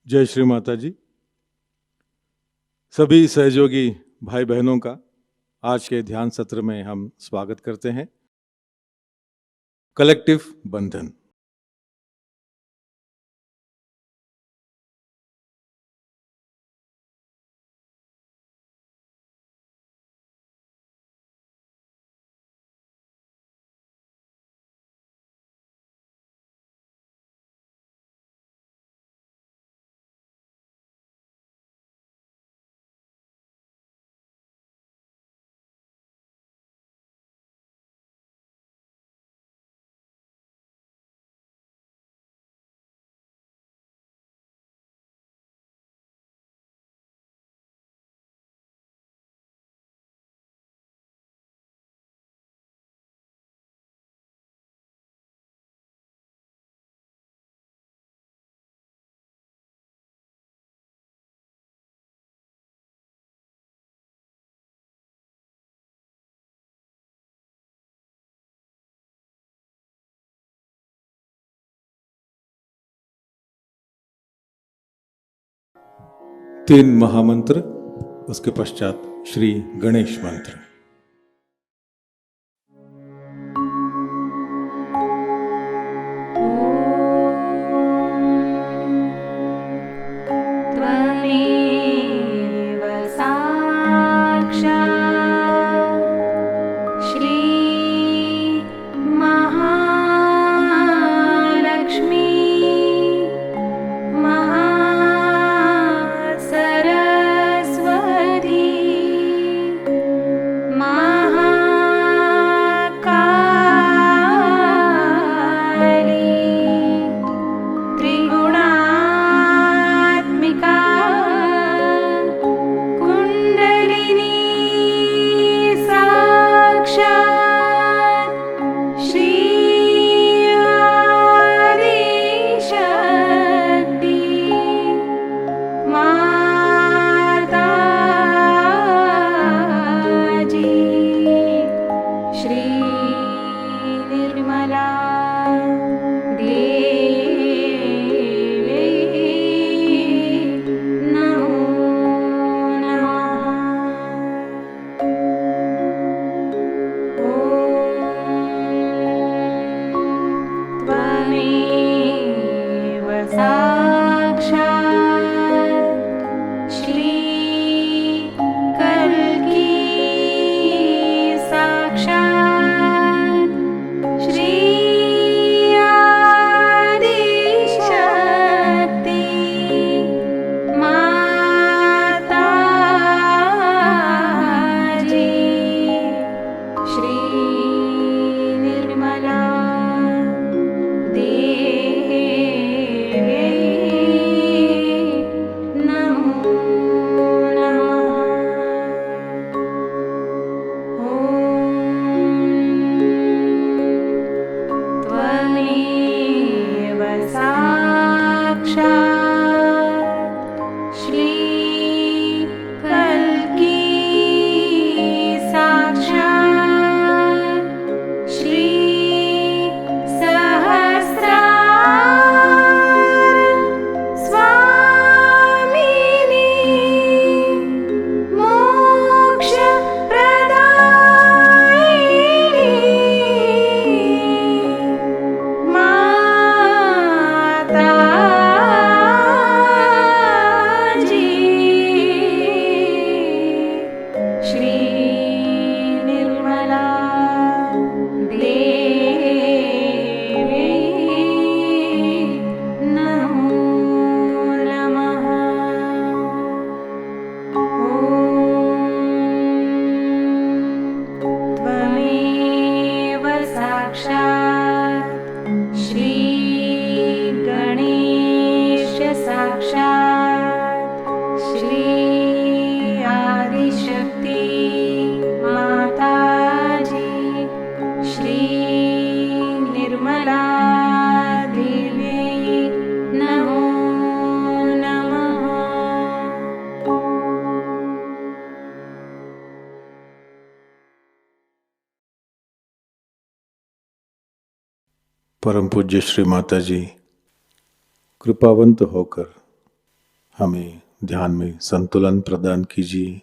जय श्री माताजी। सभी सहयोगी भाई बहनों का आज के ध्यान सत्र में हम स्वागत करते हैं। कलेक्टिव बंधन। तीन महामंत्र, उसके पश्चात श्री गणेश मंत्र। परम पूज्य श्री माताजी कृपावंत होकर हमें ध्यान में संतुलन प्रदान कीजिए।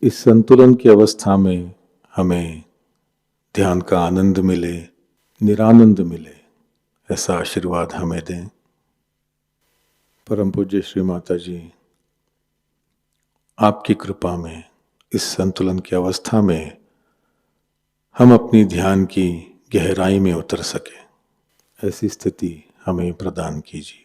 इस संतुलन की अवस्था में हमें ध्यान का आनंद मिले, निरानंद मिले, ऐसा आशीर्वाद हमें दें। परम पूज्य श्री माताजी, आपकी कृपा में इस संतुलन की अवस्था में हम अपनी ध्यान की गहराई में उतर सके, ऐसी स्थिति हमें प्रदान कीजिए।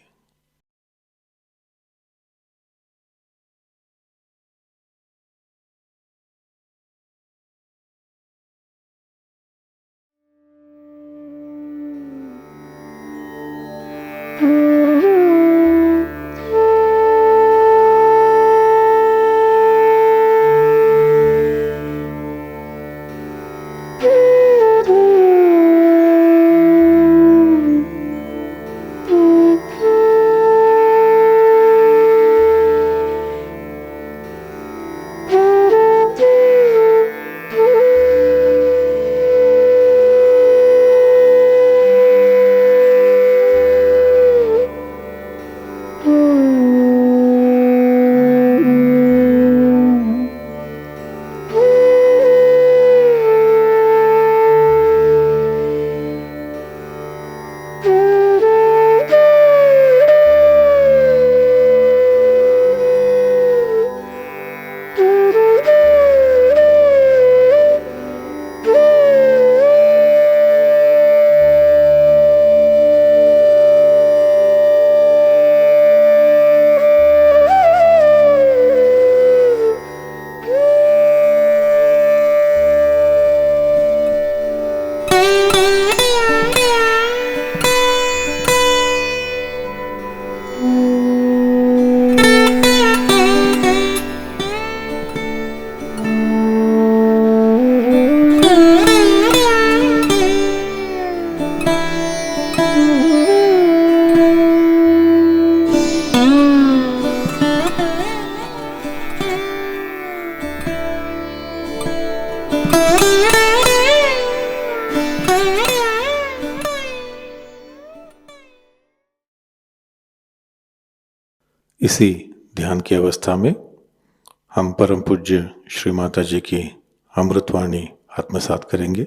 इसी ध्यान की अवस्था में हम परम पूज्य श्री माता जी की अमृतवाणी आत्मसात करेंगे।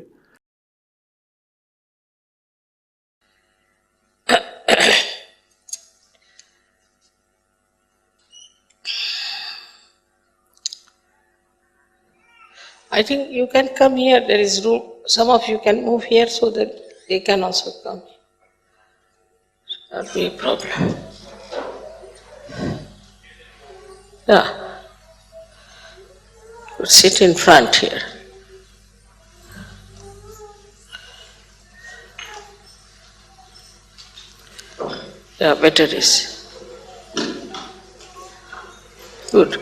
I think you can come here, there is room. Some of you can move here so that they can also come. Not be a problem. Yeah. Sit in front here. Yeah, better is. Good.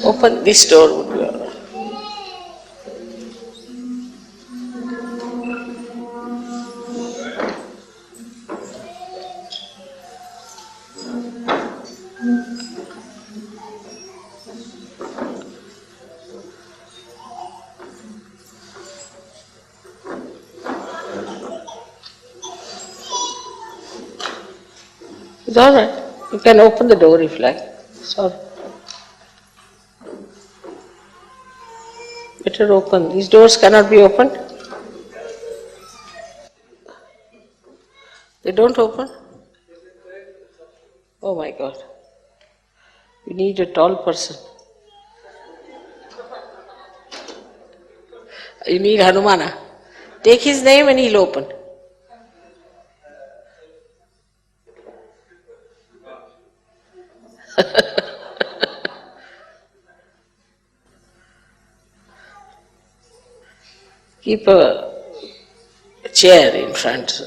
Open this door would be all right. It's all right. You can open the door if you like. Sorry. Better open. These doors cannot be opened. They don't open? Oh my God. You need a tall person. You need Hanumana. Take his name and he'll open. Keep a chair in front.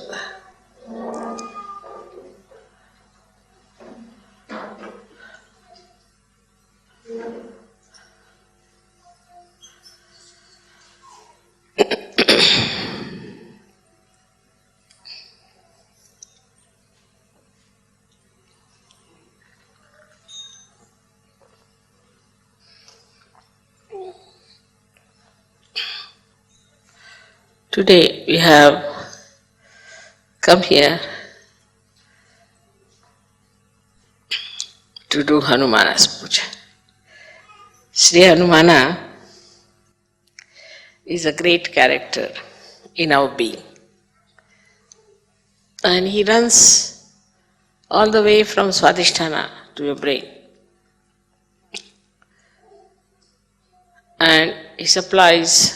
Today we have come here to do Hanumana's Puja. Shri Hanumana is a great character in our being. And he runs all the way from Swadhisthana to your brain. And he supplies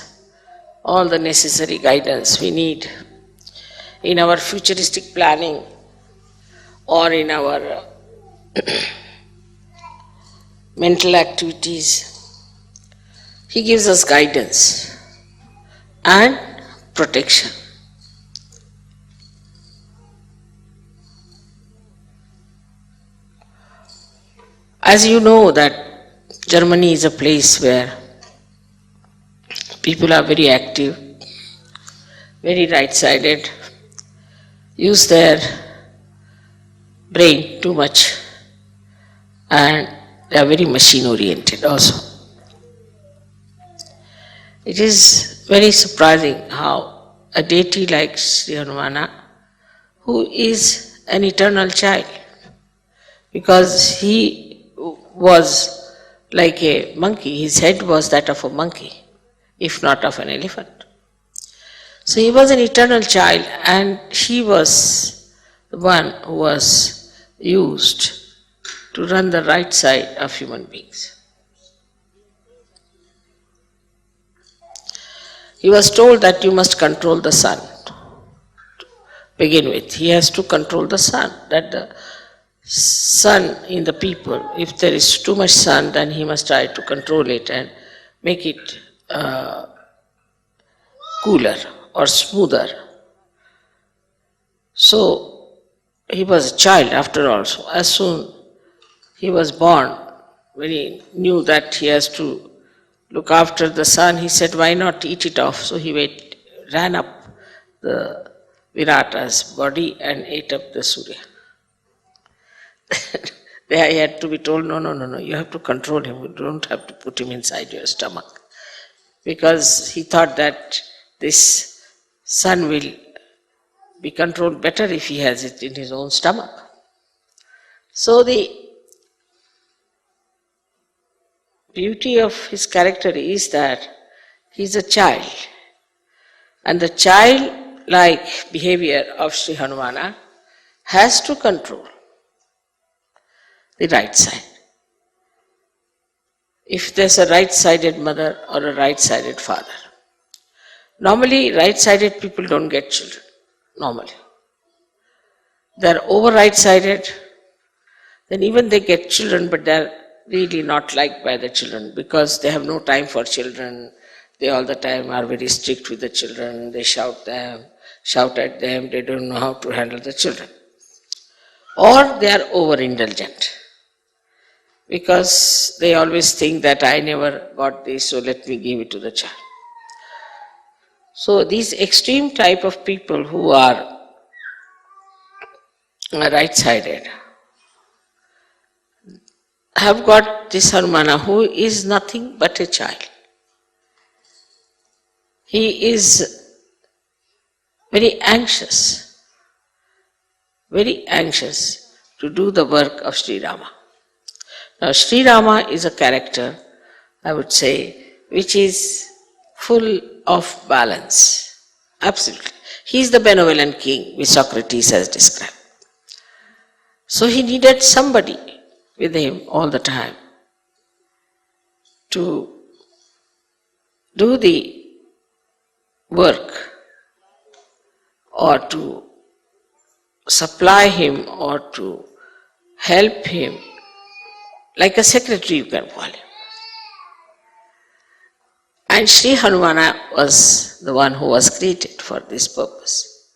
all the necessary guidance we need in our futuristic planning or in our mental activities. He gives us guidance and protection. As you know that Germany is a place where people are very active, very right-sided, use their brain too much, and they are very machine-oriented also. It is very surprising how a deity like Sri Hanumana, who is an eternal child, because he was like a monkey, his head was that of a monkey, if not of an elephant. So he was an eternal child, and he was the one who was used to run the right side of human beings. He was told that you must control the sun. To begin with, he has to control the sun, that the sun in the people, if there is too much sun, then he must try to control it and make it cooler or smoother. So he was a child after all. So as soon he was born, when he knew that he has to look after the sun, he said, why not eat it off? So he ran up the Virata's body and ate up the Surya. There he had to be told, no, you have to control him, you don't have to put him inside your stomach. Because he thought that this sun will be controlled better if he has it in his own stomach. So the beauty of his character is that he is a child. And the childlike behavior of Sri Hanumana has to control the right side. If there's a right-sided mother or a right-sided father. Normally, right-sided people don't get children, normally. They're over right-sided, then even they get children, but they're really not liked by the children because they have no time for children. They all the time are very strict with the children, they shout at them, they don't know how to handle the children. Or they are over-indulgent because they always think that I never got this, so let me give it to the child. So these extreme type of people who are right-sided have got this Hanumana who is nothing but a child. He is very anxious to do the work of Sri Rama. Now Sri Rama is a character, I would say, which is full of balance. Absolutely. He is the benevolent king, which Socrates has described. So he needed somebody with him all the time to do the work or to supply him or to help him, like a secretary you can call him. And Sri Hanumana was the one who was created for this purpose.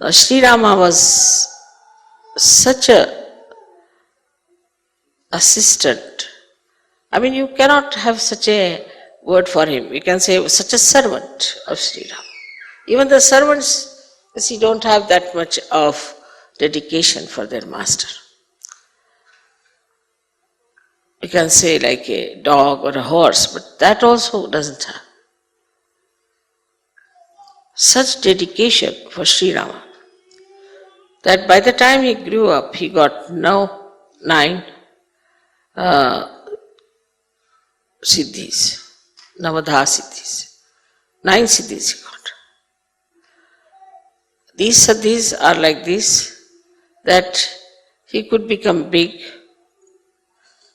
Now Sri Rama was such a assistant. I mean, you cannot have such a word for him. You can say such a servant of Sri Rama. Even the servants, you see, don't have that much of dedication for their master. You can say like a dog or a horse, but that also doesn't have. such dedication for Sri Rama that by the time he grew up, he got now 9 siddhis, Navadha siddhis. 9 siddhis he got. These siddhis are like this, that he could become big,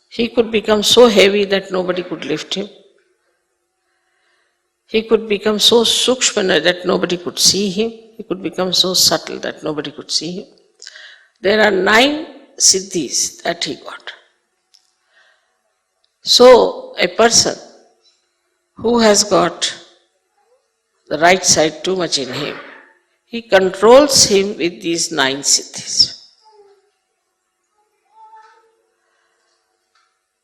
he could become so heavy that nobody could lift him, he could become so sukshmana that nobody could see him, he could become so subtle that nobody could see him. There are 9 siddhis that he got. So, a person who has got the right side too much in him, he controls him with these 9 siddhis.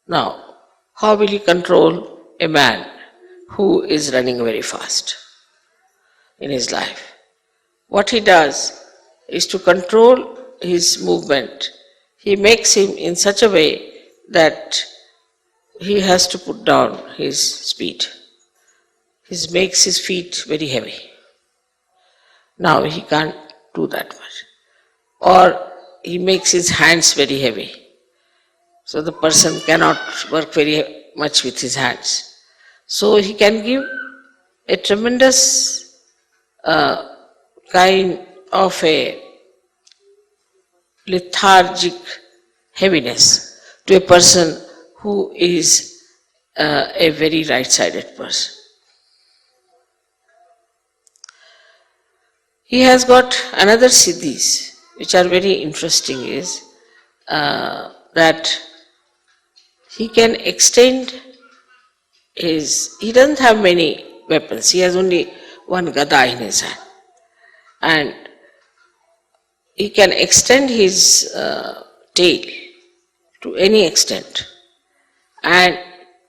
Now, how will he control a man who is running very fast in his life? What he does is to control his movement. He makes him in such a way that he has to put down his speed. He makes his feet very heavy. Now he can't do that much. Or he makes his hands very heavy. So the person cannot work very much with his hands. So he can give a tremendous kind of a lethargic heaviness to a person who is a very right-sided person. He has got another siddhis which are very interesting, is that he can extend he doesn't have many weapons, he has only one gada in his hand, and he can extend his tail to any extent, and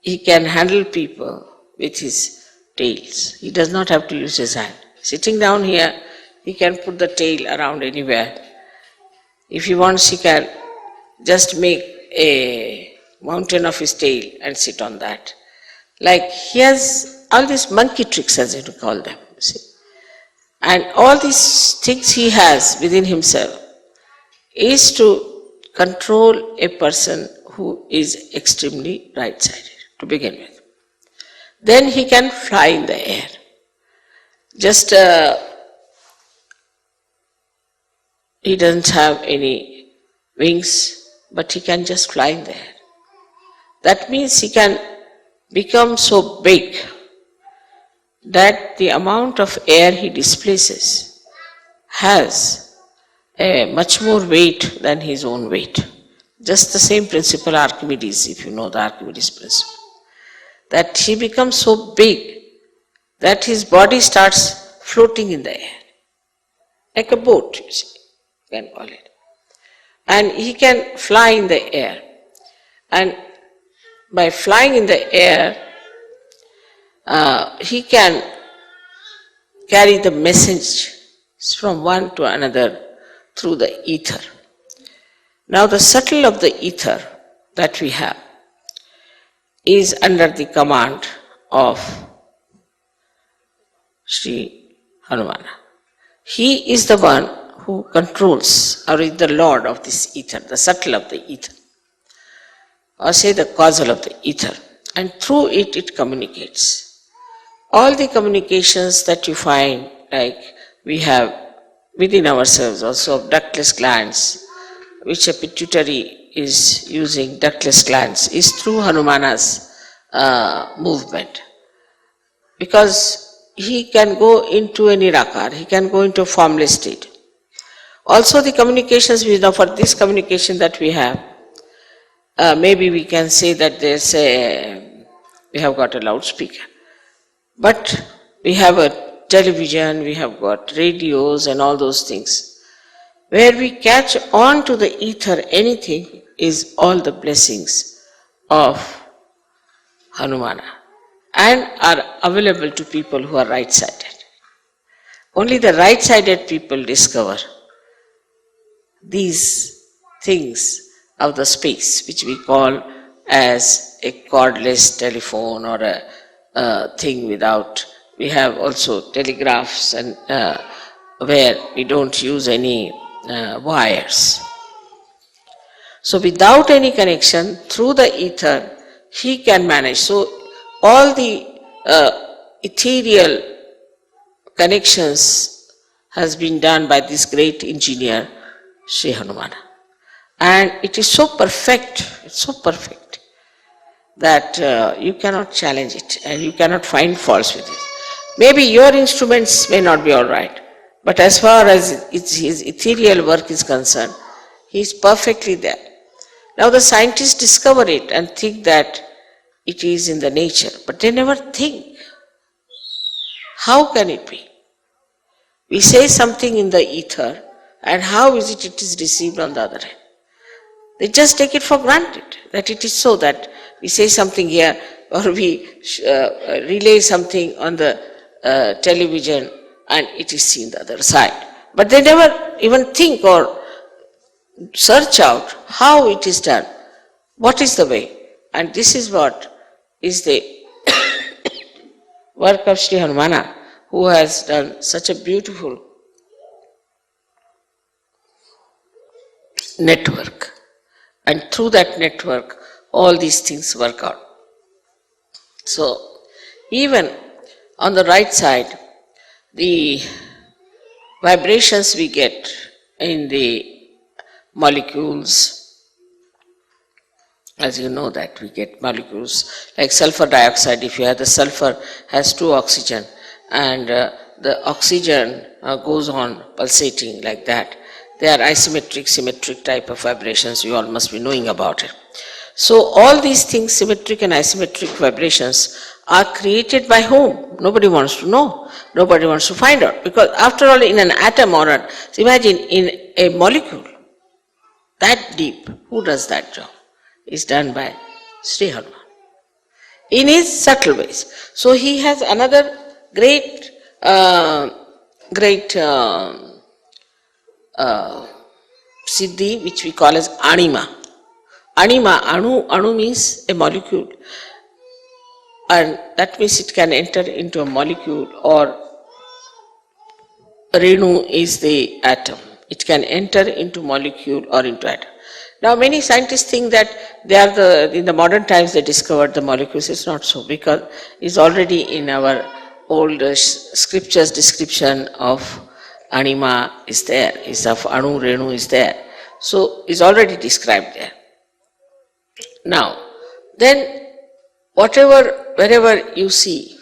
he can handle people with his tails. He does not have to use his hand. Sitting down here, he can put the tail around anywhere. If he wants, he can just make a mountain of his tail and sit on that. Like he has all these monkey tricks, as you call them, see. And all these things he has within himself is to control a person who is extremely right-sided, to begin with. Then he can fly in the air. Just he doesn't have any wings, but he can just fly in the air. That means he can become so big that the amount of air he displaces has a much more weight than his own weight. Just the same principle Archimedes, if you know the Archimedes principle. That he becomes so big that his body starts floating in the air. Like a boat, you see, you can call it. And he can fly in the air. And by flying in the air, he can carry the message from one to another through the ether. Now the subtle of the ether that we have is under the command of Shri Hanumana. He is the one who controls, or is the lord of this ether, the subtle of the ether, or say the causal of the ether, and through it, it communicates. All the communications that you find, like we have within ourselves also of ductless glands, which a pituitary is using, ductless glands, is through Hanumana's movement. Because he can go into a nirakar, he can go into a formless state. Also the communications we know, for this communication that we have, maybe we can say that we have got a loudspeaker. But we have a television, we have got radios and all those things. Where we catch on to the ether anything is all the blessings of Hanumana and are available to people who are right-sided. Only the right-sided people discover these things of the space, which we call as a cordless telephone or a thing we have also telegraphs and where we don't use any wires. So without any connection, through the ether, he can manage. So all the ethereal connections has been done by this great engineer, Shri Hanumana. And it is so perfect, it's so perfect, that you cannot challenge it and you cannot find faults with it. Maybe your instruments may not be all right, but as far as his ethereal work is concerned, he is perfectly there. Now the scientists discover it and think that it is in the nature, but they never think, how can it be? We say something in the ether, and how is it is received on the other hand? They just take it for granted that it is so, that we say something here or we relay something on the television and it is seen the other side. But they never even think or search out how it is done, what is the way. And this is what is the work of Shri Hanumana, who has done such a beautiful network. And through that network, all these things work out. So, even on the right side, the vibrations we get in the molecules, as you know that we get molecules like sulfur dioxide. If you have the sulfur has 2 oxygen and the oxygen goes on pulsating like that. They are isometric, symmetric type of vibrations. You all must be knowing about it. So all these things, symmetric and isometric vibrations, are created by whom? Nobody wants to know. Nobody wants to find out. Because after all, in an atom or imagine in a molecule, that deep, who does that job? Is done by Shri Hanumana in his subtle ways. So he has another great siddhi, which we call as anima. Anima, anu means a molecule, and that means it can enter into a molecule, or renu is the atom. It can enter into molecule or into atom. Now many scientists think that they are in the modern times they discovered the molecules. It's not so, because it's already in our old scriptures description of anima is there, is of anu, renu is there. So it's already described there. Now, then wherever you see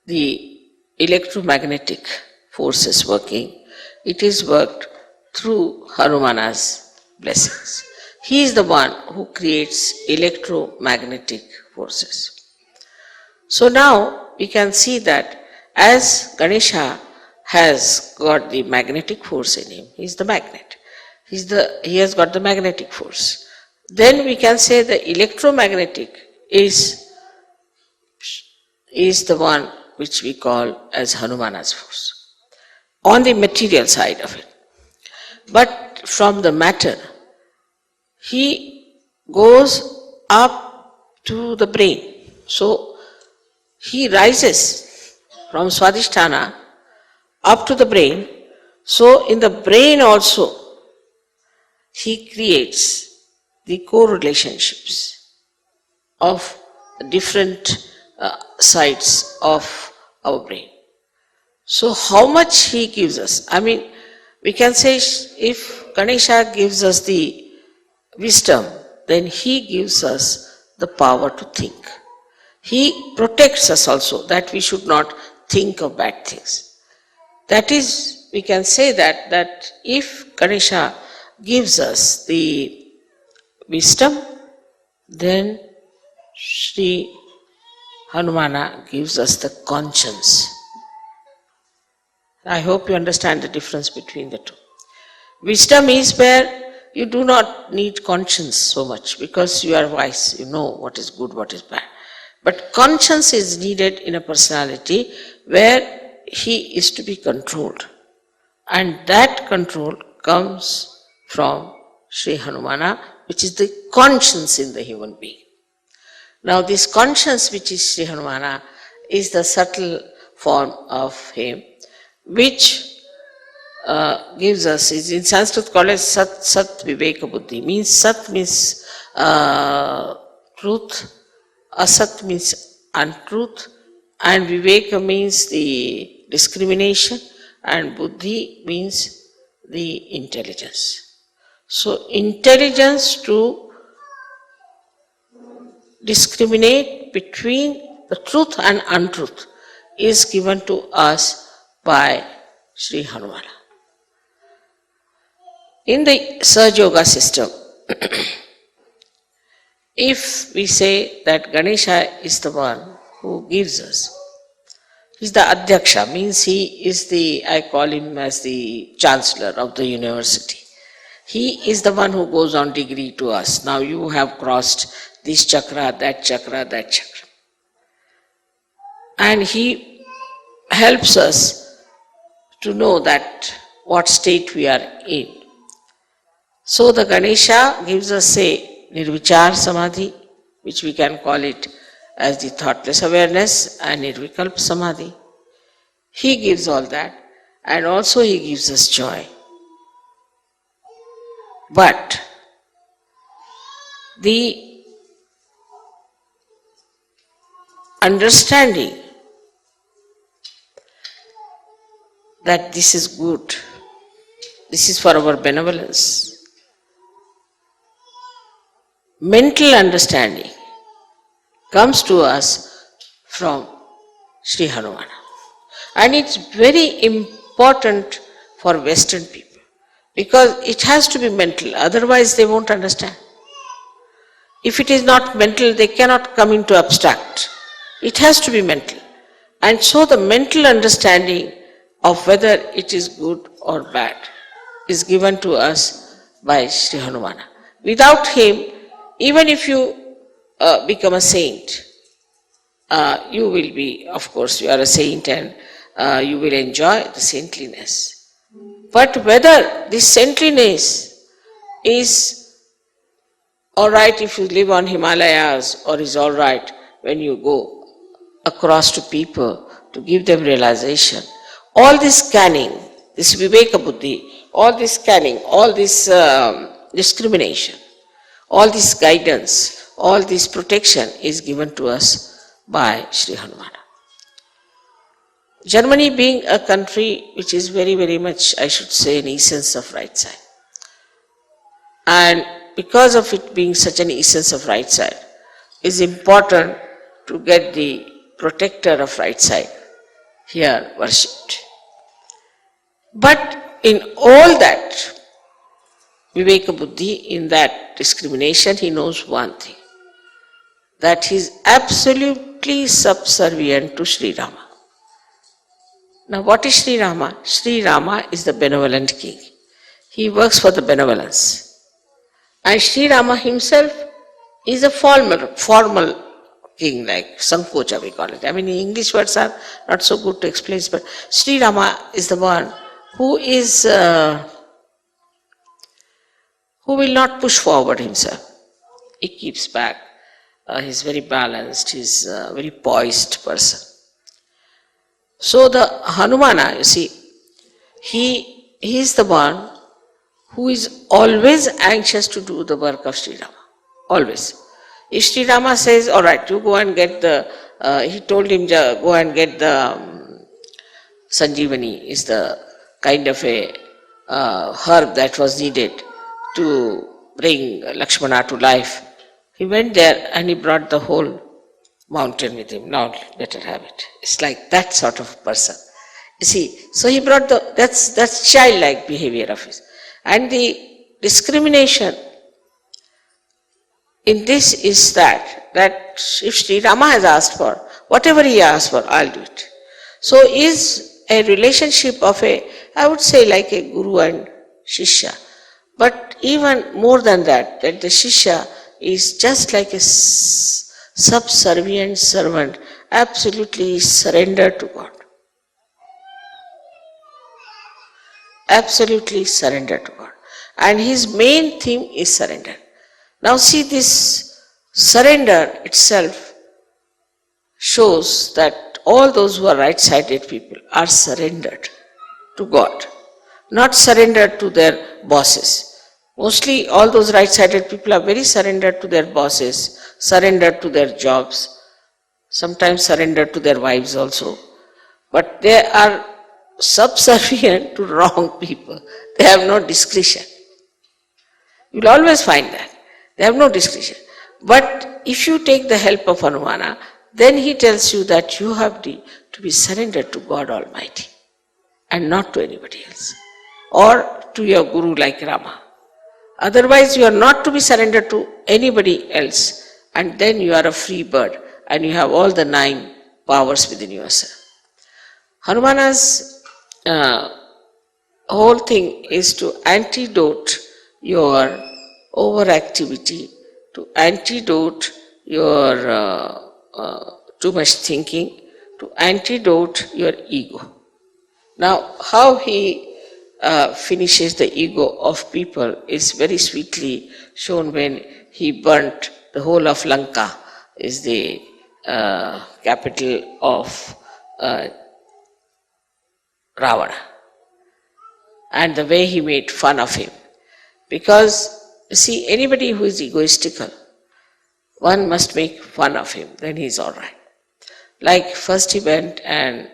the electromagnetic forces working, it is worked through Hanumana's blessings. He is the one who creates electromagnetic forces. So now we can see that as Ganesha has got the magnetic force in him, he is the magnet. He has got the magnetic force. Then we can say the electromagnetic is the one which we call as Hanumana's force, on the material side of it. But from the matter, he goes up to the brain. So he rises from Swadhisthana up to the brain. So in the brain also, he creates the co-relationships of different sides of our brain. So how much he gives us? I mean, we can say if Ganesha gives us the wisdom, then he gives us the power to think. He protects us also, that we should not think of bad things. That is, we can say that if Ganesha gives us the wisdom, then Shri Hanumana gives us the conscience. I hope you understand the difference between the two. Wisdom is where you do not need conscience so much, because you are wise, you know what is good, what is bad. But conscience is needed in a personality where he is to be controlled. And that control comes from Shri Hanumana, which is the conscience in the human being. Now this conscience which is Shri Hanumana is the subtle form of him, which gives us, is in Sanskrit called as Sat Viveka Buddhi. Means Sat means truth, Asat means untruth, and Viveka means the discrimination, and Buddhi means the intelligence. So intelligence to discriminate between the truth and untruth is given to us by Shri Hanumana. In the Sahajayoga system, if we say that Ganesha is the one who gives us, he is the Adhyaksha, means he is the, I call him as the Chancellor of the university. He is the one who goes on degree to us. Now you have crossed this chakra, that chakra, that chakra. And he helps us to know that what state we are in. So the Ganesha gives us, say, Nirvichar Samadhi, which we can call it as the thoughtless awareness, and Nirvikalpa Samadhi. He gives all that, and also he gives us joy. But the understanding that this is good, this is for our benevolence, mental understanding comes to us from Shri Hanumana. And it's very important for Western people, because it has to be mental, otherwise they won't understand. If it is not mental, they cannot come into abstract. It has to be mental. And so the mental understanding of whether it is good or bad is given to us by Shri Hanumana. Without him, even if you become a saint, you will be, of course, you are a saint and you will enjoy the saintliness. But whether this saintliness is alright if you live on Himalayas, or is alright when you go across to people to give them realization, all this scanning, this Viveka Buddhi, all this scanning, all this discrimination, all this guidance, all this protection is given to us by Shri Hanumana. Germany being a country which is very, very much, I should say, an essence of right side. And because of it being such an essence of right side, it is important to get the protector of right side here worshipped. But in all that Viveka Buddhi, in that discrimination, he knows one thing, that he is absolutely subservient to Sri Rama. Now what is Sri Rama? Sri Rama is the benevolent king. He works for the benevolence. And Sri Rama himself is a formal king, like Sankocha we call it. I mean, English words are not so good to explain, but Sri Rama is the one who is, who will not push forward himself. He keeps back. He's very balanced, he's a very poised person. So the Hanumana, you see, he is the one who is always anxious to do the work of Sri Rama. Always. If Sri Rama says, all right, you go and get the, he told him, go and get the Sanjeevani, is the kind of a herb that was needed to bring Lakshmana to life. He went there and he brought the whole mountain with him. Now better have it. It's like that sort of person. You see, so he brought that's childlike behavior of his. And the discrimination in this is that if Sri Rama has asked for, whatever he asked for, I'll do it. So is a relationship of I would say like a guru and shishya. But even more than that the shishya is just like a subservient servant, absolutely surrendered to God. Absolutely surrendered to God. And his main theme is surrender. Now see, this surrender itself shows that all those who are right-sided people are surrendered to God, not surrendered to their bosses. Mostly all those right-sided people are very surrendered to their bosses, surrendered to their jobs, sometimes surrendered to their wives also. But they are subservient to wrong people. They have no discretion. You will always find that. They have no discretion. But if you take the help of Hanumana, then he tells you that you have to be surrendered to God Almighty and not to anybody else, or to your guru like Rama. Otherwise you are not to be surrendered to anybody else, and then you are a free bird and you have all the 9 powers within yourself. Hanumana's whole thing is to antidote your overactivity, to antidote your too much thinking, to antidote your ego. Now, how he finishes the ego of people is very sweetly shown when he burnt the whole of Lanka, is the capital of Ravana, and the way he made fun of him. Because, see, anybody who is egoistical, one must make fun of him, then he is all right. Like first he went and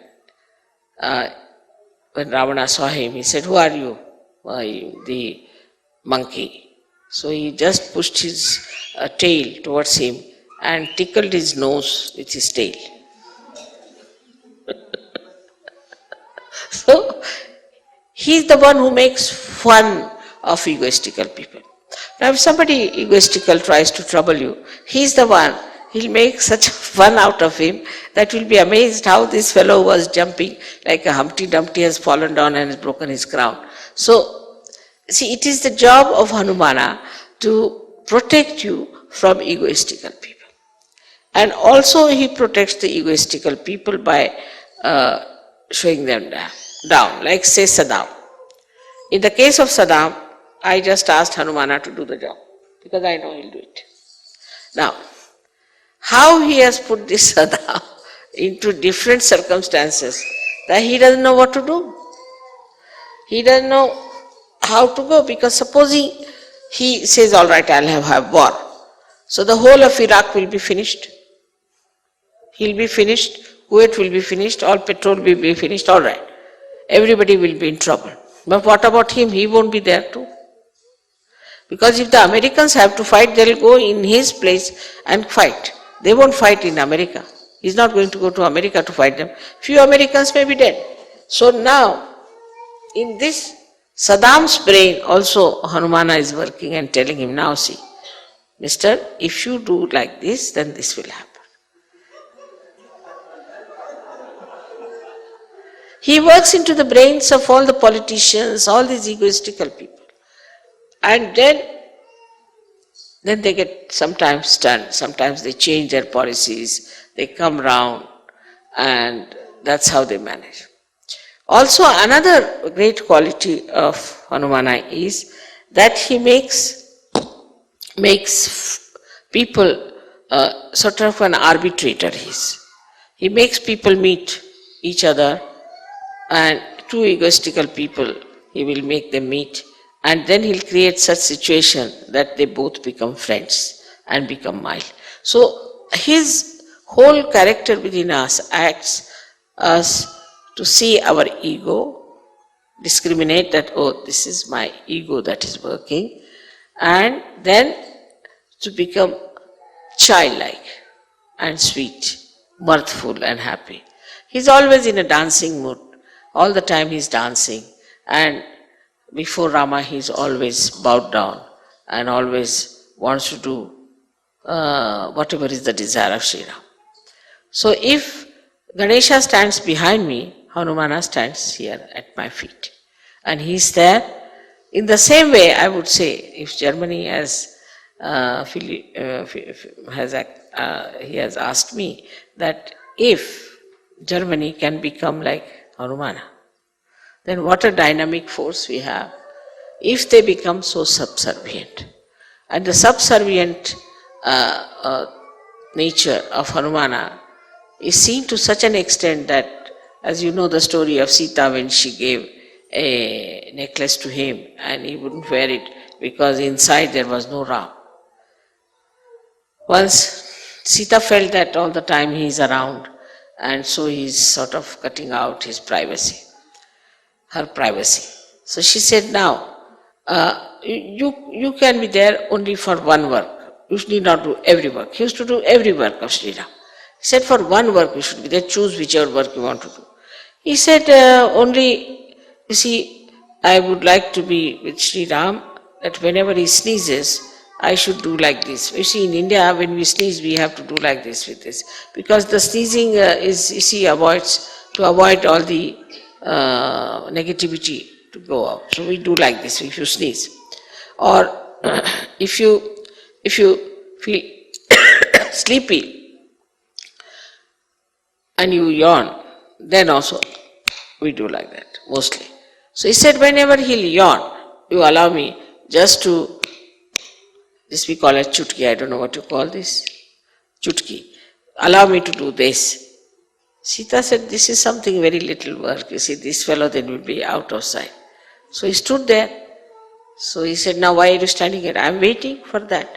when Ravana saw him, he said, "Who are you?" The monkey. So he just pushed his tail towards him and tickled his nose with his tail. So he is the one who makes fun of egoistical people. Now if somebody egoistical tries to trouble you, he is the one, he'll make such fun out of him that you'll be amazed how this fellow was jumping like a Humpty Dumpty has fallen down and has broken his crown. So, see, it is the job of Hanumana to protect you from egoistical people. And also he protects the egoistical people by showing them down, like say Saddam. In the case of Saddam, I just asked Hanumana to do the job, because I know he'll do it. Now, how he has put this Saddam into different circumstances that he doesn't know what to do. He doesn't know how to go, because supposing he says, all right, I'll have war. So the whole of Iraq will be finished. He'll be finished, Kuwait will be finished, all petrol will be finished, all right. Everybody will be in trouble. But what about him? He won't be there too. Because if the Americans have to fight, they'll go in his place and fight. They won't fight in America. He's not going to go to America to fight them. Few Americans may be dead. So now, in this Saddam's brain also Hanumana is working and telling him, now see, mister, if you do like this, then this will happen. He works into the brains of all the politicians, all these egoistical people. And then they get sometimes stunned, sometimes they change their policies, they come round, and that's how they manage. Also, another great quality of Hanumana is that he makes people sort of an arbitrator. He makes people meet each other, and two egoistical people, he will make them meet, and then he'll create such situation that they both become friends and become mild. So his whole character within us acts us to see our ego, discriminate that, oh, this is my ego that is working, and then to become childlike and sweet, mirthful and happy. He's always in a dancing mood. All the time he's dancing, and before Rama he's always bowed down and always wants to do whatever is the desire of Shri Ram. So if Ganesha stands behind me, Hanumana stands here at my feet. And he's there. In the same way, I would say, if Germany has, he has asked me that if Germany can become like Hanumana, then what a dynamic force we have if they become so subservient. And the subservient nature of Hanumana is seen to such an extent that, as you know the story of Sita when she gave a necklace to him and he wouldn't wear it because inside there was no Ram. Once Sita felt that all the time he is around and so he is sort of cutting out his privacy, her privacy. So she said, now, you can be there only for one work. You need not do every work. He used to do every work of Shri Ram. He said, for one work you should be there, choose whichever work you want to do. He said, only, you see, I would like to be with Shri Ram, that whenever he sneezes, I should do like this. You see, in India, when we sneeze, we have to do like this with this. Because the sneezing is, you see, to avoid all the negativity to go out. So we do like this if you sneeze. Or if you feel sleepy and you yawn, then also we do like that, mostly. So he said, whenever he'll yawn, you allow me just to, this we call it chutki, I don't know what you call this, chutki. Allow me to do this. Sita said, this is something very little work. You see, this fellow then will be out of sight. So he stood there. So he said, now why are you standing here? I am waiting for that.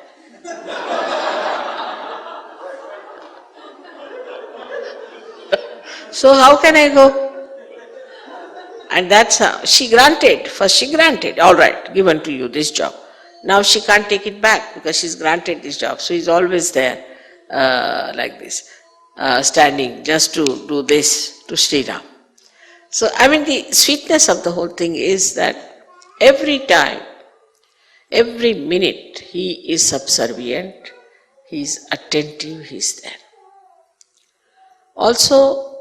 So how can I go? And that's how she granted. First she granted, all right, given to you this job. Now she can't take it back because she's granted this job. So he's always there like this, standing just to do this to Sri Ram. So I mean the sweetness of the whole thing is that every time, every minute he is subservient, he is attentive, he is there. Also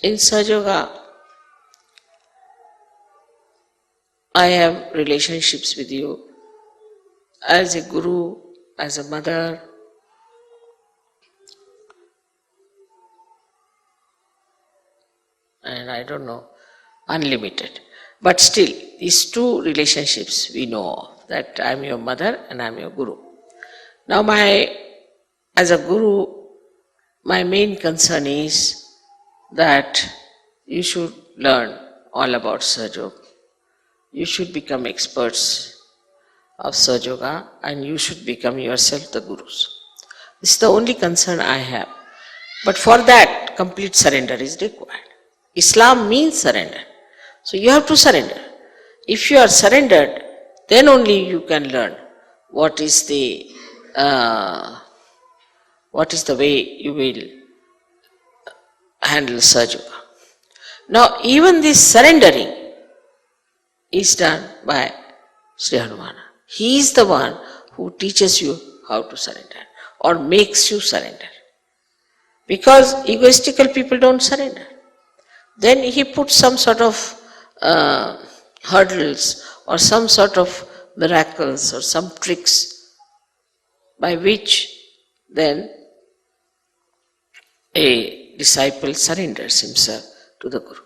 in Sahajayoga, I have relationships with you as a guru, as a mother, and I don't know, unlimited. But still, these two relationships we know of, that I am your mother and I am your guru. Now as a guru, my main concern is that you should learn all about Sahajayoga. You should become experts of Sahajayoga and you should become yourself the gurus. This is the only concern I have. But for that, complete surrender is required. Islam means surrender. So you have to surrender. If you are surrendered, then only you can learn what is the way you will handle Sahajayoga. Now even this surrendering is done by Shri Hanumana. He is the one who teaches you how to surrender or makes you surrender. Because egoistical people don't surrender. Then he puts some sort of hurdles or some sort of miracles or some tricks by which then a disciple surrenders himself to the Guru.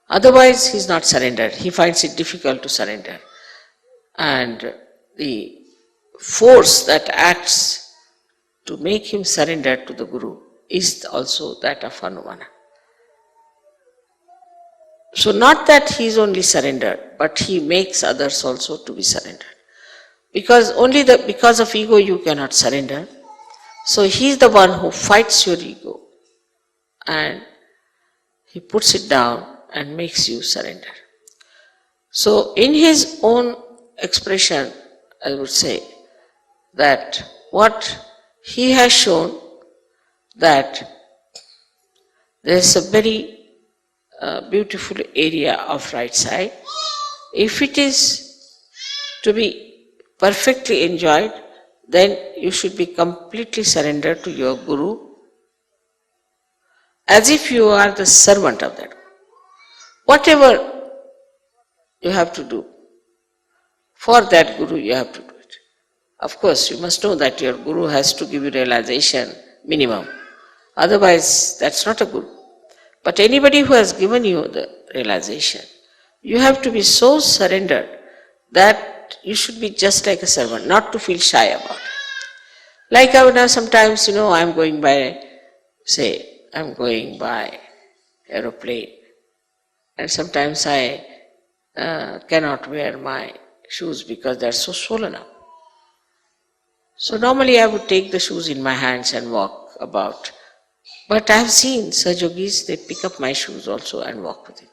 Otherwise, he is not surrendered. He finds it difficult to surrender. And the force that acts to make him surrender to the Guru is also that of Hanumana. So not that he is only surrendered, but he makes others also to be surrendered. Because because of ego you cannot surrender. So he is the one who fights your ego and he puts it down and makes you surrender. So in his own expression, I would say that what he has shown that there is a very beautiful area of right side. If it is to be perfectly enjoyed, then you should be completely surrendered to your Guru as if you are the servant of that. Whatever you have to do for that Guru, you have to do it. Of course, you must know that your Guru has to give you realization minimum. Otherwise, that's not a Guru. But anybody who has given you the realization, you have to be so surrendered that you should be just like a servant, not to feel shy about it. Like I would have sometimes, I am going by say, I'm going by aeroplane, and sometimes I cannot wear my shoes because they're so swollen up. So normally I would take the shoes in my hands and walk about. But I have seen Sahajogis, they pick up my shoes also and walk with it.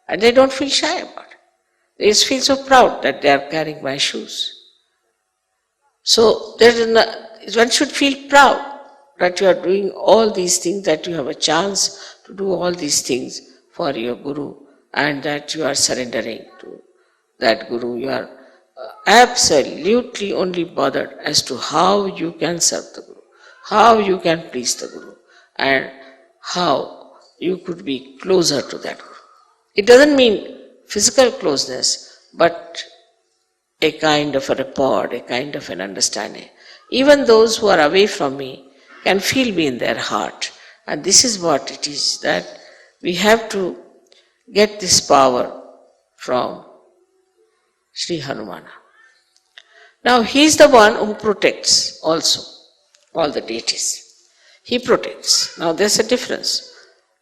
And they don't feel shy about it. They just feel so proud that they are carrying my shoes. So one should feel proud that you are doing all these things, that you have a chance to do all these things for your Guru, and that you are surrendering to that Guru. You are absolutely only bothered as to how you can serve the Guru, how you can please the Guru, and how you could be closer to that Guru. It doesn't mean physical closeness, but a kind of a rapport, a kind of an understanding. Even those who are away from me can feel me in their heart. And this is what it is, that we have to get this power from Shri Hanumana. Now he is the one who protects also all the deities. He protects. Now there's a difference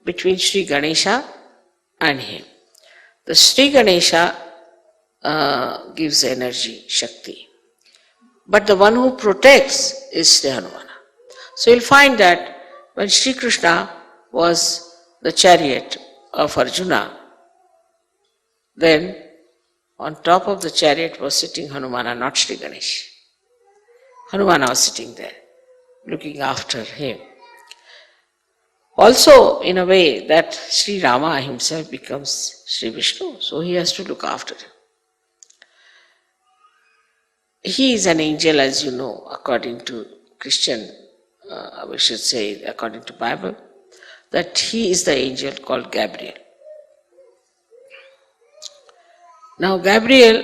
between Shri Ganesha and him. The Shri Ganesha gives energy, Shakti. But the one who protects is Shri Hanumana. So you'll find that when Shri Krishna was the chariot of Arjuna, then on top of the chariot was sitting Hanumana, not Shri Ganesh. Hanumana was sitting there, looking after him. Also, in a way that Sri Rama himself becomes Sri Vishnu, so he has to look after him. He is an angel, as you know, according to Christian, we should say, according to Bible, that he is the angel called Gabriel. Now Gabriel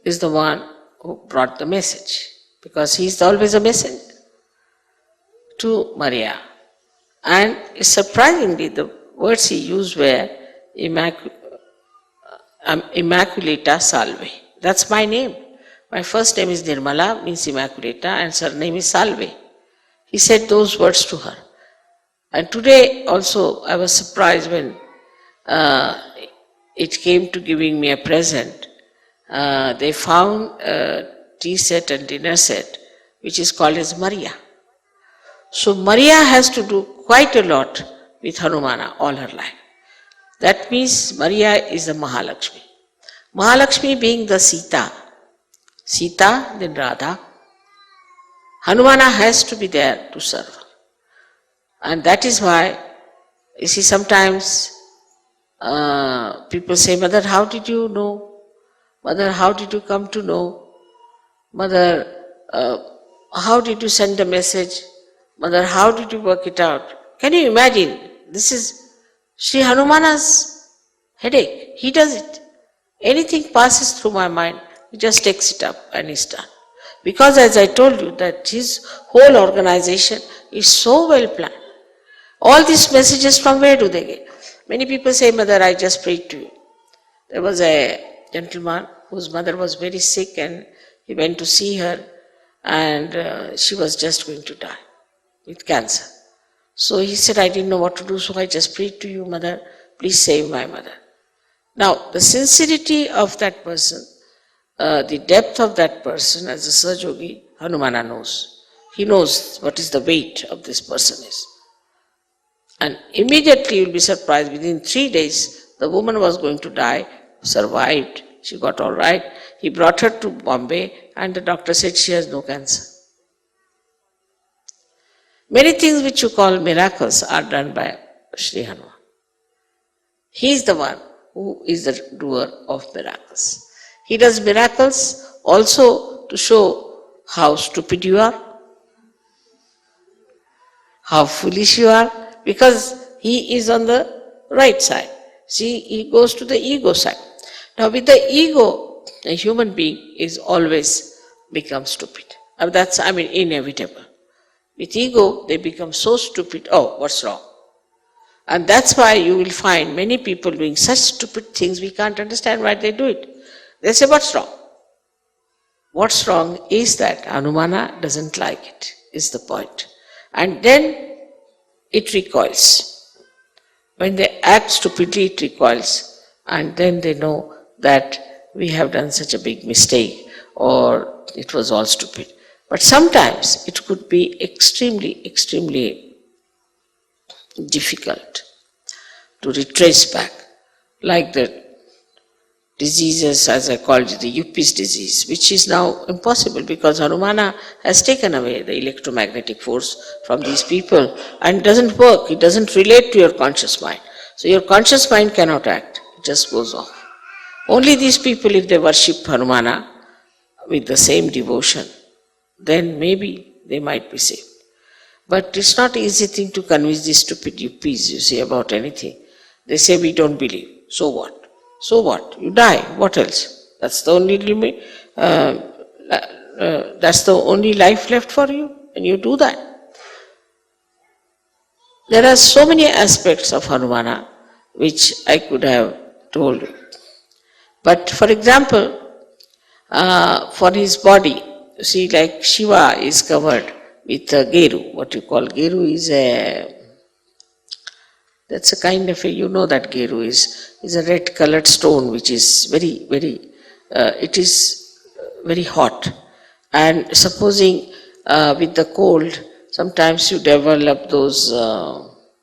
is the one who brought the message, because he is always a messenger to Maria. And surprisingly, the words he used were Immaculata Salve. That's my name. My first name is Nirmala, means Immaculata, and surname is Salve. He said those words to her. And today also I was surprised when it came to giving me a present. They found a tea set and dinner set which is called as Maria. So Maria has to do quite a lot with Hanumana all her life. That means Maria is the Mahalakshmi. Mahalakshmi being the Sita, then Radha. Hanumana has to be there to serve her. And that is why, you see, sometimes people say, Mother, how did you know? Mother, how did you come to know? Mother, how did you send the message? Mother, how did you work it out? Can you imagine? This is Sri Hanumana's headache. He does it. Anything passes through my mind, he just takes it up and is done. Because as I told you, that his whole organization is so well planned. All these messages, from where do they get? Many people say, Mother, I just prayed to you. There was a gentleman whose mother was very sick and he went to see her, and she was just going to die with cancer. So he said, I didn't know what to do, so I just prayed to you, Mother, please save my mother. Now, the sincerity of that person, the depth of that person, as a Sahajogi, Hanumana knows. He knows what is the weight of this person is. And immediately you will be surprised, within 3 days, the woman was going to die, survived, she got all right. He brought her to Bombay and the doctor said she has no cancer. Many things which you call miracles are done by Shri Hanuman. He is the one who is the doer of miracles. He does miracles also to show how stupid you are, how foolish you are, because he is on the right side. See, he goes to the ego side. Now with the ego, a human being is always become stupid. That's, inevitable. With ego, they become so stupid, oh, what's wrong? And that's why you will find many people doing such stupid things, we can't understand why they do it. They say, what's wrong? What's wrong is that Hanumana doesn't like it, is the point. And then it recoils. When they act stupidly, it recoils, and then they know that we have done such a big mistake or it was all stupid. But sometimes it could be extremely, extremely difficult to retrace back, like the diseases, as I called it, the Yuppies disease, which is now impossible because Hanumana has taken away the electromagnetic force from these people and it doesn't work, it doesn't relate to your conscious mind. So your conscious mind cannot act, it just goes off. Only these people, if they worship Hanumana with the same devotion, then maybe they might be saved. But it's not an easy thing to convince these stupid Yuppies, you see, about anything. They say we don't believe. So what? So what? You die. What else? That's the only limit. That's the only life left for you, and you do that. There are so many aspects of Hanumana which I could have told you. But for example, for his body, you see, like Shiva is covered with geru. What you call geru is that's a kind of you know that geru is a red colored stone which is very, very, it is very hot. And supposing with the cold, sometimes you develop those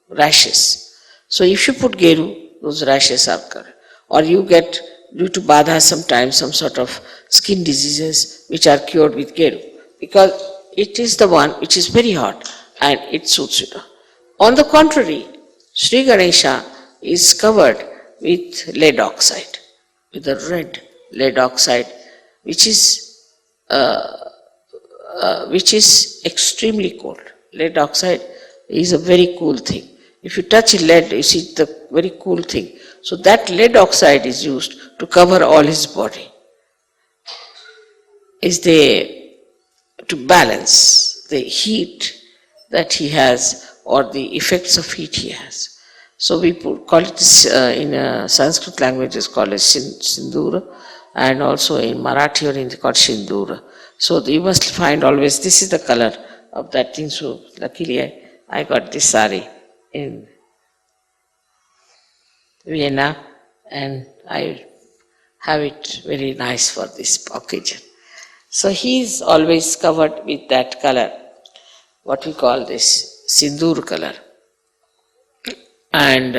rashes. So if you put geru, those rashes are covered. Or you get, due to badha sometimes, some sort of skin diseases which are cured with geru. Because it is the one which is very hot and it suits you. On the contrary, Shri Ganesha is covered with lead oxide, with a red lead oxide, which is extremely cold. Lead oxide is a very cool thing. If you touch lead, you see the very cool thing. So that lead oxide is used to cover all his body. To balance the heat that he has or the effects of heat he has. So we call it in Sanskrit language is called as Sindura, and also in Marathi or Hindi called Shindura. So you must find always this is the color of that thing. So luckily I got this sari in Vienna and I have it very nice for this occasion. So he is always covered with that color, what we call this Sindur color. And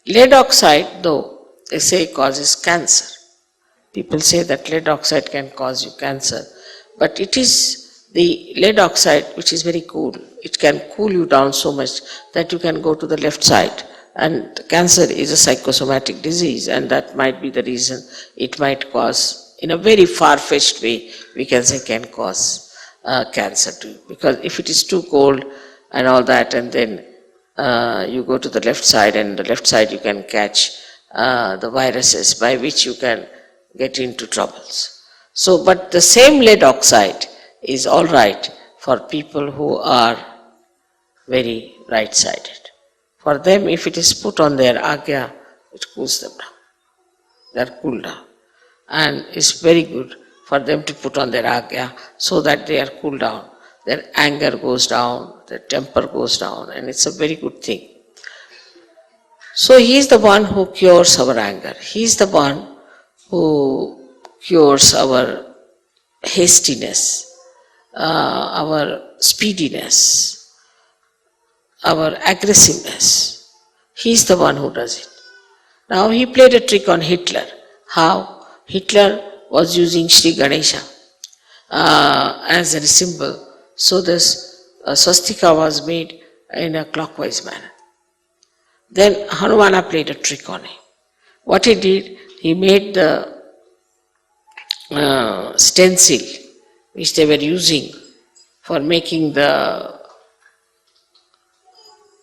lead oxide, though, they say causes cancer. People say that lead oxide can cause you cancer. But it is the lead oxide which is very cool. It can cool you down so much that you can go to the left side. And cancer is a psychosomatic disease, and that might be the reason it might cause, in a very far-fetched way, we can say can cause cancer to you. Because if it is too cold and all that, and then you go to the left side, and the left side you can catch the viruses by which you can get into troubles. So, but the same lead oxide is all right for people who are very right-sided. For them, if it is put on their agya, it cools them down. They are cooled down. And it's very good for them to put on their agya so that they are cooled down. Their anger goes down, their temper goes down, and it's a very good thing. So he is the one who cures our anger. He is the one who cures our hastiness, our speediness, our aggressiveness. He is the one who does it. Now he played a trick on Hitler. How? Hitler was using Shri Ganesha as a symbol. So this swastika was made in a clockwise manner. Then Hanumana played a trick on him. What he did, he made the stencil which they were using for making the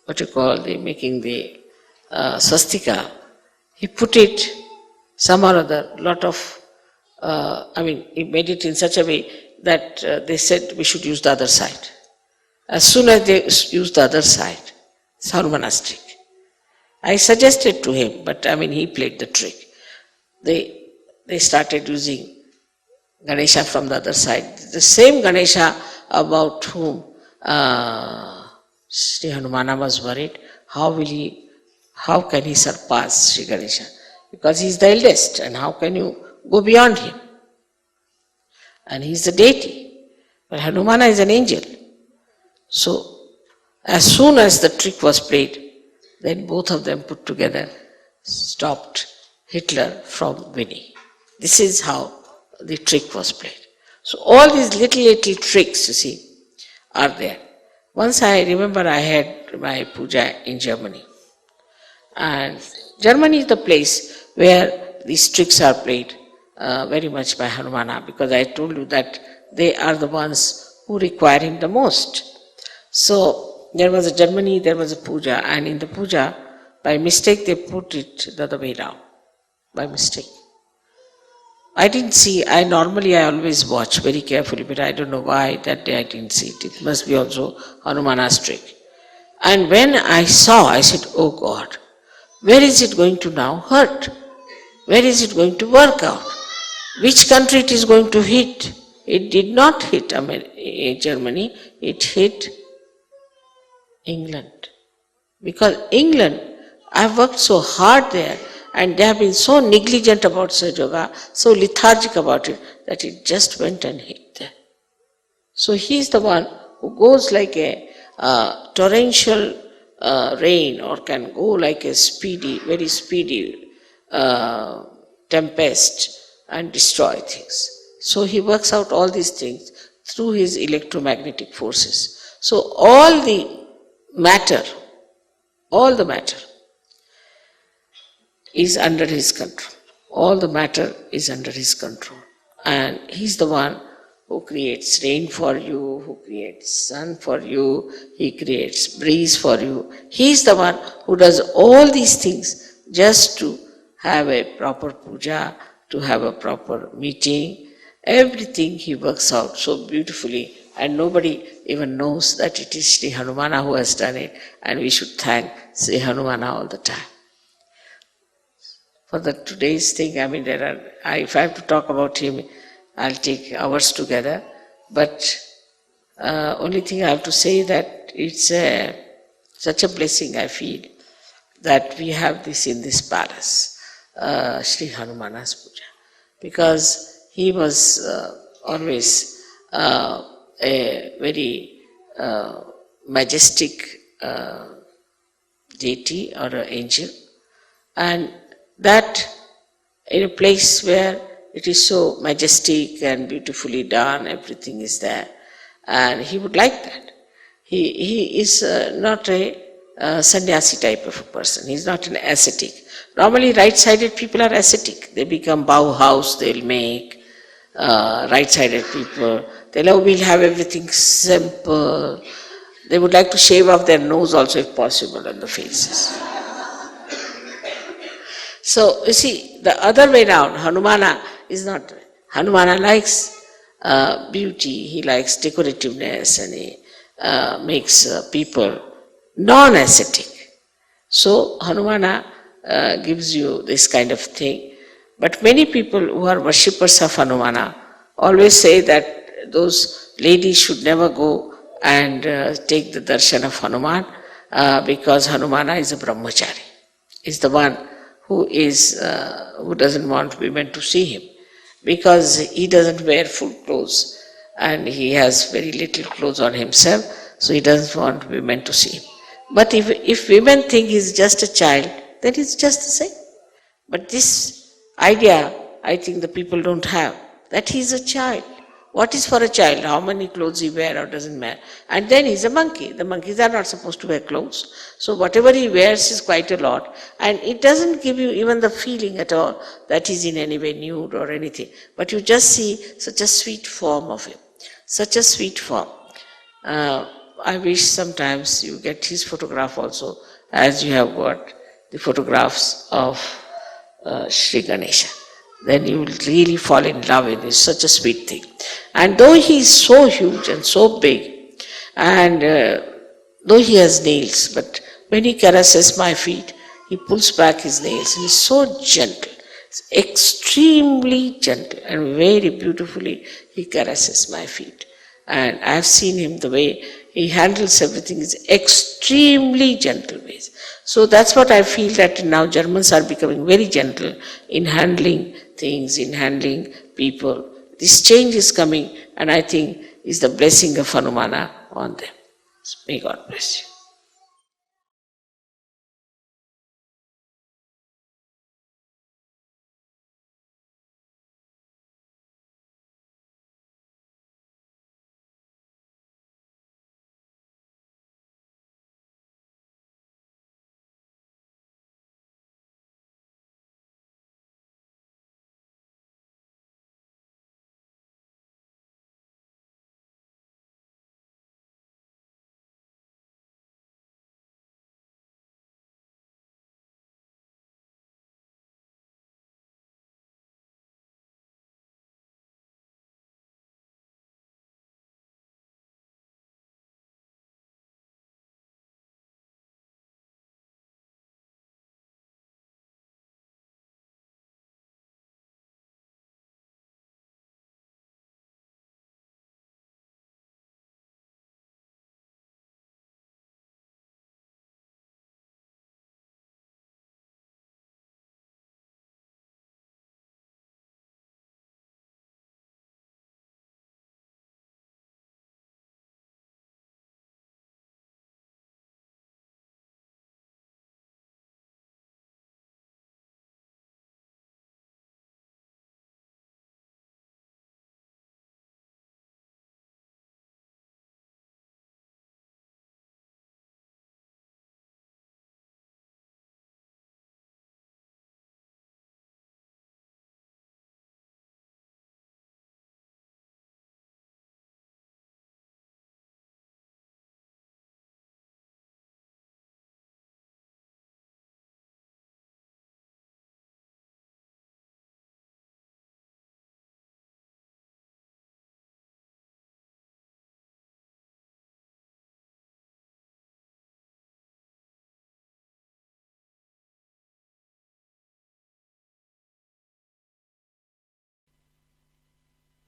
making the swastika. He put it some or other, he made it in such a way that they said we should use the other side. As soon as they used the other side, it's Hanumana's trick. I suggested to him, but he played the trick. They started using Ganesha from the other side. The same Ganesha about whom Shri Hanumana was worried, how can he surpass Shri Ganesha? Because he is the eldest, and how can you go beyond him? And he is the deity, but Hanumana is an angel. So, as soon as the trick was played, then both of them put together stopped Hitler from winning. This is how the trick was played. So all these little tricks, you see, are there. Once I remember I had my puja in Germany. And Germany is the place where these tricks are played very much by Hanumana, because I told you that they are the ones who require him the most. So there was a Germany, there was a puja, and in the puja, by mistake they put it the other way round. By mistake. I didn't see, I always watch very carefully, but I don't know why that day I didn't see it. It must be also Hanumana's trick. And when I saw, I said, oh God, where is it going to now hurt? Where is it going to work out? Which country it is going to hit? It did not hit Germany, it hit England. Because England, I've worked so hard there, and they have been so negligent about Sahajayoga, so lethargic about it, that it just went and hit there. So he is the one who goes like a torrential rain, or can go like a very speedy tempest and destroy things. So he works out all these things through his electromagnetic forces. So all the matter is under his control. All the matter is under his control. And he's the one who creates rain for you, who creates sun for you, he creates breeze for you. He's the one who does all these things just to have a proper puja, to have a proper meeting. Everything he works out so beautifully, and nobody even knows that it is Shri Hanumana who has done it, and we should thank Shri Hanumana all the time. For the today's thing, if I have to talk about him, I'll take hours together, but only thing I have to say that it's such a blessing I feel that we have this in this palace, Shri Hanumana's Puja, because he was always a very majestic deity or an angel, and that in a place where it is so majestic and beautifully done, everything is there, and he would like that. He is not a sannyasi type of a person. He is not an ascetic. Normally right-sided people are ascetic. They become Bauhaus, they'll make. Right-sided people, we'll have everything simple. They would like to shave off their nose also if possible on the faces. So, you see, the other way around, Hanumana is not. Hanumana likes beauty, he likes decorativeness, and he makes people non-ascetic. So, Hanumana gives you this kind of thing. But many people who are worshippers of Hanumana always say that those ladies should never go and take the darshan of Hanuman because Hanumana is a brahmachari. Is the one who doesn't want women to see him, because he doesn't wear full clothes and he has very little clothes on himself, so he doesn't want women to see him. But if women think he's just a child, then it's just the same. But this idea, I think the people don't have, that he's a child. What is for a child? How many clothes he wears or doesn't matter. And then he's a monkey. The monkeys are not supposed to wear clothes. So whatever he wears is quite a lot. And it doesn't give you even the feeling at all that he's in any way nude or anything. But you just see such a sweet form of him. Such a sweet form. I wish sometimes you get his photograph also, as you have got the photographs of Shri Ganesha. Then you will really fall in love with it. It's such a sweet thing. And though he is so huge and so big, and though he has nails, but when he caresses my feet, he pulls back his nails and he's so gentle. It's extremely gentle and very beautifully he caresses my feet. And I've seen him the way He handles everything in extremely gentle ways. So that's what I feel, that now Germans are becoming very gentle in handling things, in handling people. This change is coming, and I think is the blessing of Hanumana on them. So may God bless you.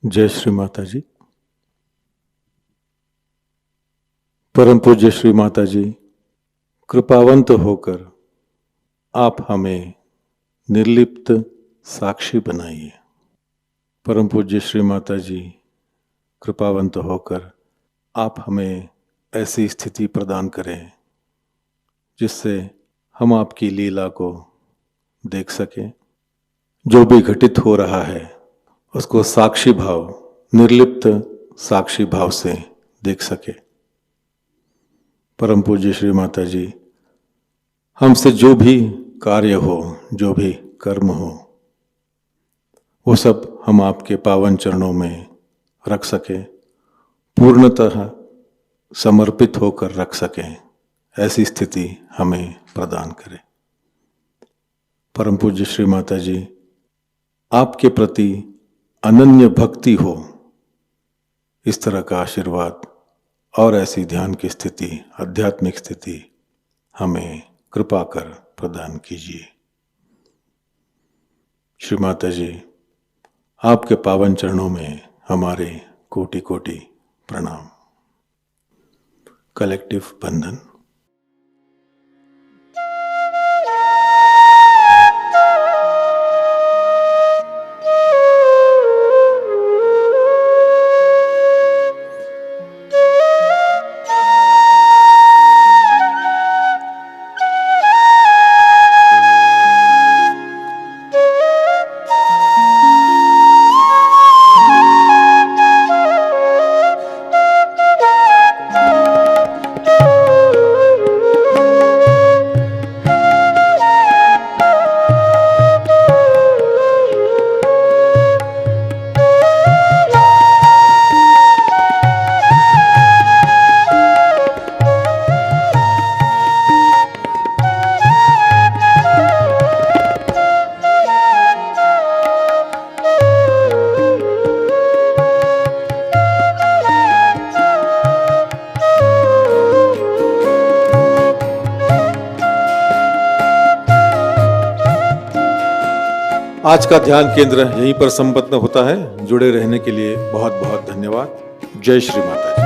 जय श्री माता जी। परम पूज्य श्री माता जी, कृपावंत होकर आप हमें निर्लिप्त साक्षी बनाइए। परम पूज्य श्री माता जी, कृपावंत होकर आप हमें ऐसी स्थिति प्रदान करें जिससे हम आपकी लीला को देख सकें। जो भी घटित हो रहा है उसको साक्षी भाव, निर्लिप्त साक्षी भाव से देख सके। परम पूज्य श्री माता जी, हमसे जो भी कार्य हो, जो भी कर्म हो, वो सब हम आपके पावन चरणों में रख सके, पूर्णतः समर्पित होकर रख सकें, ऐसी स्थिति हमें प्रदान करें। परम पूज्य श्री माता जी, आपके प्रति अनन्य भक्ति हो, इस तरह का आशीर्वाद और ऐसी ध्यान की स्थिति, आध्यात्मिक स्थिति हमें कृपा कर प्रदान कीजिए। श्री माता जी, आपके पावन चरणों में हमारे कोटि कोटि प्रणाम। कलेक्टिव बंधन। आज का ध्यान केंद्र यहीं पर संपन्न होता है। जुड़े रहने के लिए बहुत बहुत धन्यवाद। जय श्री माता जी।